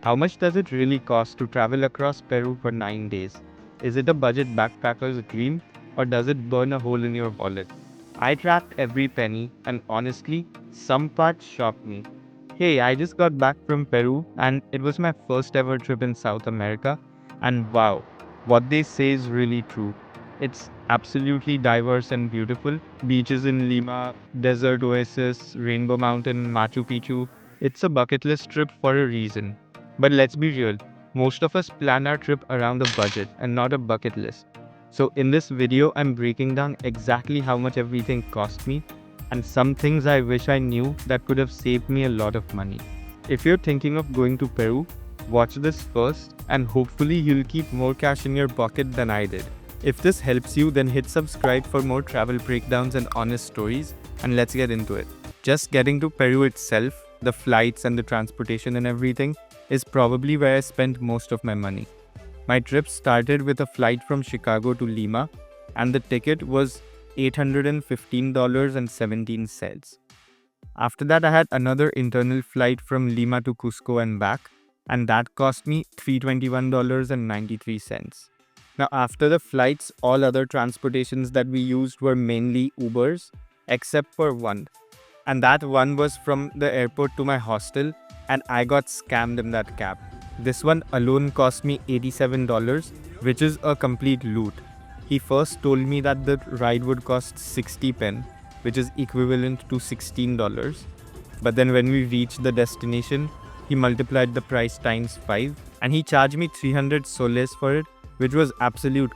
How much does it really cost to travel across Peru for 9 days? Is it a budget backpacker's dream or does it burn a hole in your wallet? I tracked every penny and honestly, some parts shocked me. Hey, I just got back from Peru and it was my first ever trip in South America, and wow, what they say is really true. It's absolutely diverse and beautiful. Beaches in Lima, desert oasis, Rainbow Mountain, Machu Picchu. It's a bucket list trip for a reason. But let's be real, most of us plan our trip around a budget and not a bucket list. So in this video, I'm breaking down exactly how much everything cost me and some things I wish I knew that could have saved me a lot of money. If you're thinking of going to Peru, watch this first and hopefully you'll keep more cash in your pocket than I did. If this helps you, then hit subscribe for more travel breakdowns and honest stories, and let's get into it. Just getting to Peru itself, the flights and the transportation and everything, is probably where I spent most of my money. My trip started with a flight from Chicago to Lima, and the ticket was $815.17. After that, I had another internal flight from Lima to Cusco and back, and that cost me $321.93. Now, after the flights, all other transportations that we used were mainly Ubers, except for one. And that one was from the airport to my hostel, and I got scammed in that cab. This one alone cost me $87, which is a complete loot. He first told me that the ride would cost 60 pen, which is equivalent to $16. But then when we reached the destination, he multiplied the price times 5 and he charged me 300 soles for it, which was absolute.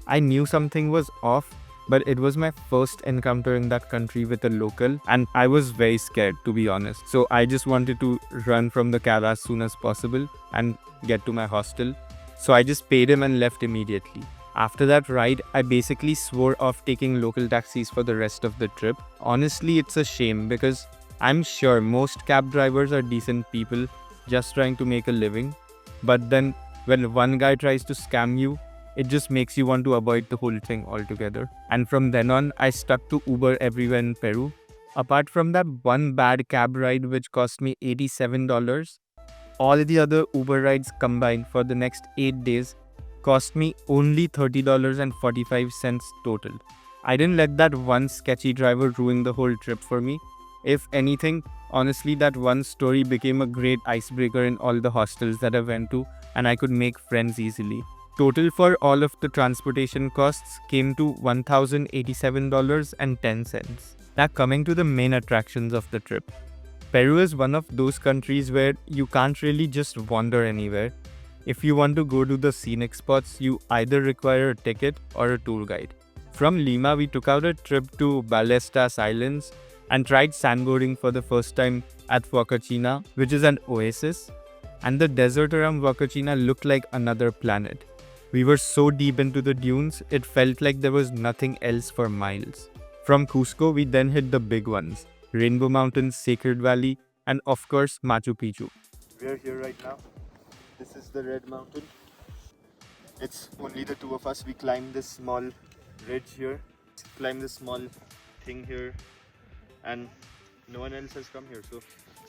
I knew something was off, but it was my first encounter in that country with a local and I was very scared, to be honest. So I just wanted to run from the cab as soon as possible and get to my hostel. So I just paid him and left immediately. After that ride, I basically swore off taking local taxis for the rest of the trip. Honestly, it's a shame because I'm sure most cab drivers are decent people just trying to make a living. But then when one guy tries to scam you, it just makes you want to avoid the whole thing altogether. And from then on, I stuck to Uber everywhere in Peru. Apart from that one bad cab ride which cost me $87, all the other Uber rides combined for the next 8 days cost me only $30.45 total. I didn't let that one sketchy driver ruin the whole trip for me. If anything, honestly, that one story became a great icebreaker in all the hostels that I went to, and I could make friends easily. Total for all of the transportation costs came to $1,087.10. Now coming to the main attractions of the trip. Peru is one of those countries where you can't really just wander anywhere. If you want to go to the scenic spots, you either require a ticket or a tour guide. From Lima, we took out a trip to Ballestas Islands and tried sandboarding for the first time at Huacachina, which is an oasis. And the desert around Huacachina looked like another planet. We were so deep into the dunes, it felt like there was nothing else for miles. From Cusco, we then hit the big ones, Rainbow Mountain, Sacred Valley, and of course, Machu Picchu. We're here right now. This is the Red Mountain. It's only the two of us. We climbed this small ridge here, climbed this small thing here, and no one else has come here. So,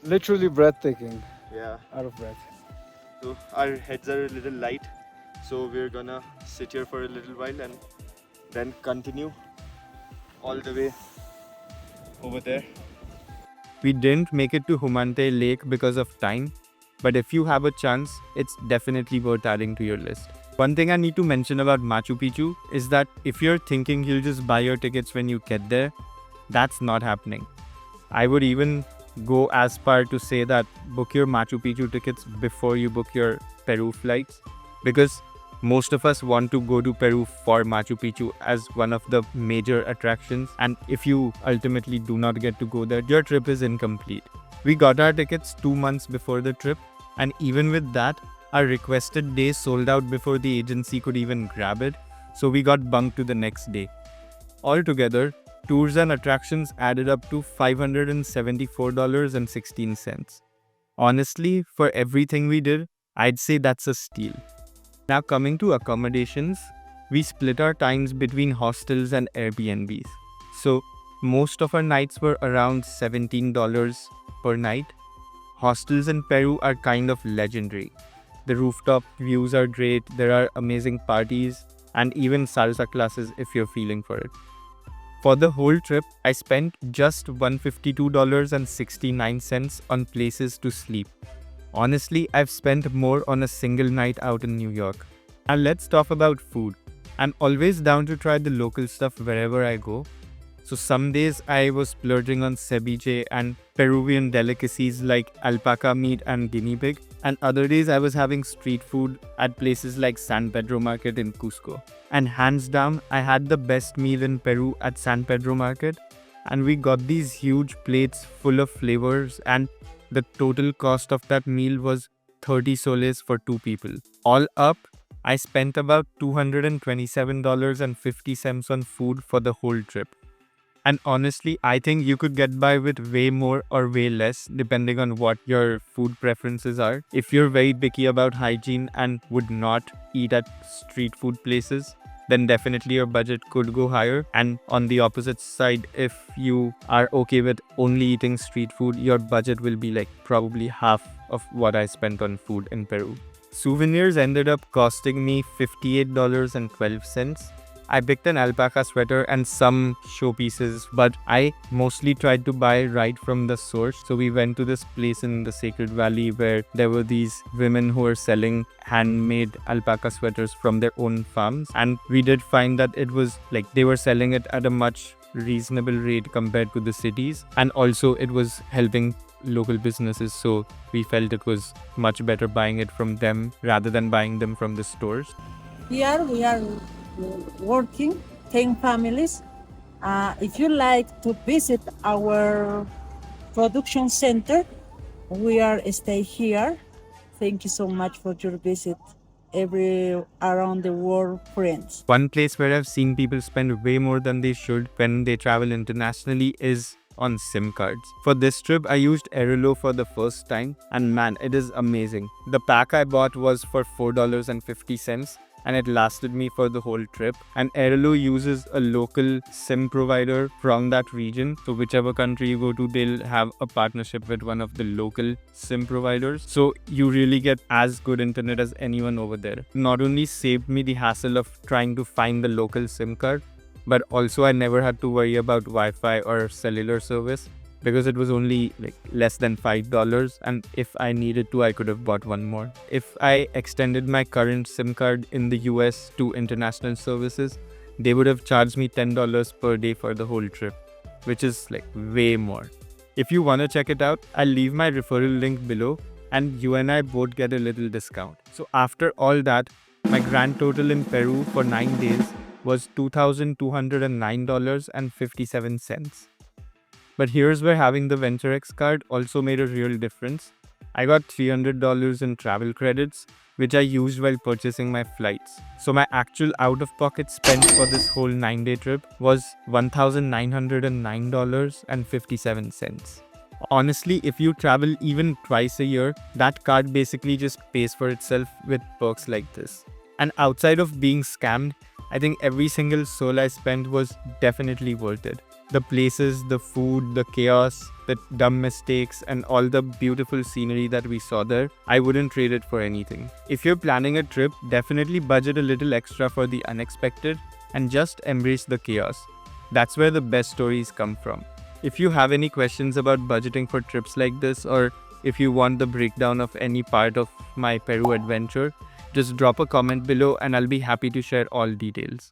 Literally breathtaking. yeah. Out of breath. So our heads are a little light, so we're gonna sit here for a little while and then continue all the way over there. We didn't make it to Humante Lake because of time, but if you have a chance, it's definitely worth adding to your list. One thing I need to mention about Machu Picchu is that if you're thinking you'll just buy your tickets when you get there, that's not happening. I would even go as far to say that book your Machu Picchu tickets before you book your Peru flights, because most of us want to go to Peru for Machu Picchu as one of the major attractions, and if you ultimately do not get to go there, your trip is incomplete. We got our tickets 2 months before the trip, and even with that, our requested day sold out before the agency could even grab it, so we got bumped to the next day. Altogether, tours and attractions added up to $574.16. Honestly, for everything we did, I'd say that's a steal. Now coming to accommodations, we split our times between hostels and Airbnbs. So most of our nights were around $17 per night. Hostels in Peru are kind of legendary. The rooftop views are great, there are amazing parties, and even salsa classes if you're feeling for it. For the whole trip, I spent just $152.69 on places to sleep. Honestly, I've spent more on a single night out in New York. And let's talk about food. I'm always down to try the local stuff wherever I go. So some days I was splurging on ceviche and Peruvian delicacies like alpaca meat and guinea pig. And other days I was having street food at places like San Pedro Market in Cusco. And hands down, I had the best meal in Peru at San Pedro Market. And we got these huge plates full of flavors, and the total cost of that meal was 30 soles for 2 people. All up, I spent about $227.50 on food for the whole trip. And honestly, I think you could get by with way more or way less depending on what your food preferences are. If you're very picky about hygiene and would not eat at street food places, then definitely your budget could go higher. And on the opposite side, if you are okay with only eating street food, your budget will be like probably half of what I spent on food in Peru. Souvenirs ended up costing me $58.12. I picked an alpaca sweater and some showpieces, but I mostly tried to buy right from the source. So we went to this place in the Sacred Valley where there were these women who were selling handmade alpaca sweaters from their own farms. And we did find that it was like they were selling it at a much reasonable rate compared to the cities. And also it was helping local businesses, so we felt it was much better buying it from them rather than buying them from the stores. Here we are working 10 families. If you like to visit our production center, we are stay here. Thank you so much for your visit. Every around the world friends. One place where I've seen people spend way more than they should when they travel internationally is on SIM cards. For this trip, I used Airlo for the first time, and man, it is amazing. The pack I bought was for $4.50 and it lasted me for the whole trip. And Airlo uses a local SIM provider from that region. So whichever country you go to, they'll have a partnership with one of the local SIM providers. So you really get as good internet as anyone over there. Not only saved me the hassle of trying to find the local SIM card, but also I never had to worry about Wi-Fi or cellular service because it was only like less than $5, and if I needed to, I could have bought one more. If I extended my current SIM card in the US to international services, they would have charged me $10 per day for the whole trip, which is like way more. If you want to check it out, I'll leave my referral link below and you and I both get a little discount. So after all that, my grand total in Peru for 9 days was $2,209.57. But here's where having the VentureX card also made a real difference. I got $300 in travel credits, which I used while purchasing my flights. So my actual out-of-pocket spend for this whole 9-day trip was $1,909.57. Honestly, if you travel even twice a year, that card basically just pays for itself with perks like this. And outside of being scammed, I think every single sol I spent was definitely worth it. The places, the food, the chaos, the dumb mistakes, and all the beautiful scenery that we saw there, I wouldn't trade it for anything. If you're planning a trip, definitely budget a little extra for the unexpected and just embrace the chaos. That's where the best stories come from. If you have any questions about budgeting for trips like this, or if you want the breakdown of any part of my Peru adventure, just drop a comment below and I'll be happy to share all details.